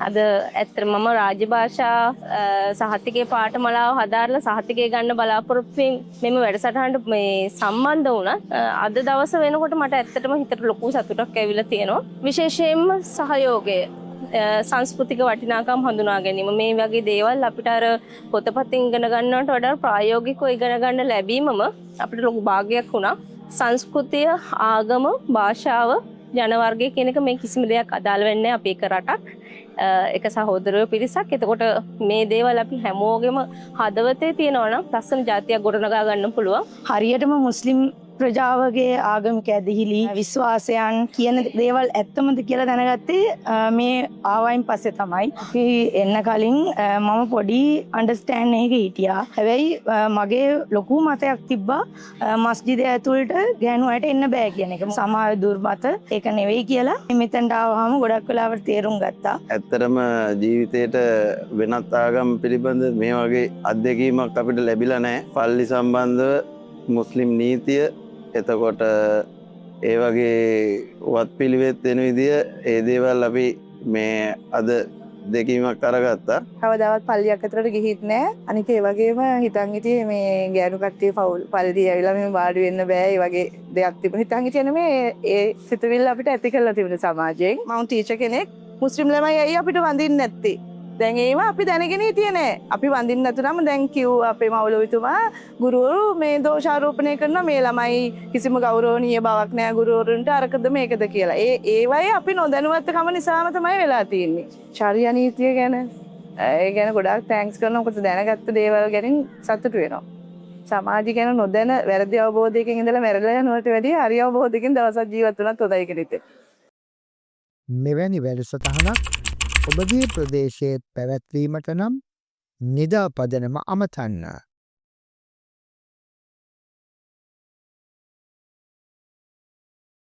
අද ඇත්තට මම රාජ්‍ය භාෂා සහතිකයේ පාඨමාලාව හදාarලා සහතිකය ගන්න බලාපොරොත්තුෙන් මෙම වැඩසටහනට මේ සම්බන්ධ වුණා. අද දවස වෙනකොට මට ඇත්තටම හිතට ලොකු සතුටක් ඇවිල්ලා තියෙනවා. විශේෂයෙන්ම සහයෝගය සංස්කෘතික වටිනාකම් හඳුනා ගැනීම මේ වගේ දේවල් අපිට අර පොතපතින් ඉගෙන ගන්නවට වඩා ප්‍රායෝගිකව ඉගෙන ගන්න ලැබීමම අපිට ලොකු භාගයක් වුණා. සංස්කෘතිය, ආගම, භාෂාව, ජන වර්ගය කියන එක මේ කිසිම දෙයක් අදාළ වෙන්නේ අපි එක රටක්. එක සහෝදරයෝ පිරිසක්. එතකොට මේ දේවල් අපි හැමෝගෙම හදවතේ තියෙනවා නම් ලස්සන ජාතියක් ගොඩනගා ගන්න පුළුවන්. හරියටම මුස්ලිම් ප්‍රජාවගේ ආගමික ඇදහිලි විශ්වාසයන් කියන දේවල් ඇත්තමද කියලා දැනගත්තේ මේ ආවයින් පස්සේ තමයි. අපි එන්න කලින් මම පොඩි අන්ඩර්ස්ටෑන්ඩ් එකක හිටියා. හැබැයි මගේ ලොකු මතයක් තිබ්බා මස්ජිදය ඇතුළට ගෑනු අයට එන්න බෑ කියන එක. සමාජ දුර්මත ඒක නෙවෙයි කියලා මෙතෙන්ට ආවම ගොඩක් වෙලාවට තේරුම් ගත්තා. ඇත්තටම ජීවිතේට වෙනත් ආගම් පිළිබඳ මේ වගේ අත්දැකීමක් අපිට ලැබිලා නැහැ. පල්ලි සම්බන්ධව මුස්ලිම් නීතිය එතකොට ඒ වගේ වත් පිළිවෙත් වෙන විදිය ඒ දේවල් අපි මේ අද දෙකීමක් අරගත්තා. කවදාවත් පල්ලියක් අතරට ගිහිත් නෑ. අනික ඒ වගේම හිතන් හිටියේ මේ ගෑනු කට්ටිය පල්ලිය ඇවිල්ලා මේ වාඩි වෙන්න බෑ. ඒ වගේ දෙයක් තිබුණා. හිතන් හිටියේ නෙමේ ඒ සිතුවිල්ල අපිට ඇති කරලා තිබුණ සමාජයෙන්. මම ටීචර් කෙනෙක්. මුස්ලිම් ළමයි ඇයි අපිට වඳින්නේ නැත්තේ? දැන් ඒවා අපි දැනගෙන හිටියේ නෑ. අපි වඳින්න නැතුනම දැන් කිව් අපේ මවුලවිතුමා ගුරුවරු මේ දෝෂාරෝපණය කරනවා මේ ළමයි කිසිම ගෞරවනීය බවක් නෑ ගුරුවරුන්ට අරකද මේකද කියලා. ඒවයි අපි නොදැනුවත්කම නිසාම තමයි වෙලා තියෙන්නේ. ශාරීරික නීතිය ගැන ඒ ගැන ගොඩාක් තෑන්ක්ස් කරනවා. මොකද දැනගත්ත දේවල් ගැන සතුටු වෙනවා. සමාජය ගැන නොදැන වැරදි අවබෝධයකින් ඉඳලා මැරෙලා යනවට වැඩිය හරි අවබෝධයකින් දවසක් ජීවත් වුණත් හොඳයි කියලා හිතේ. මෙවැනි වැඩසටහනක් ඔබගේ ප්‍රදේශයේ පැවැත්වීමට නම් නිදා පදනම අමතන්න.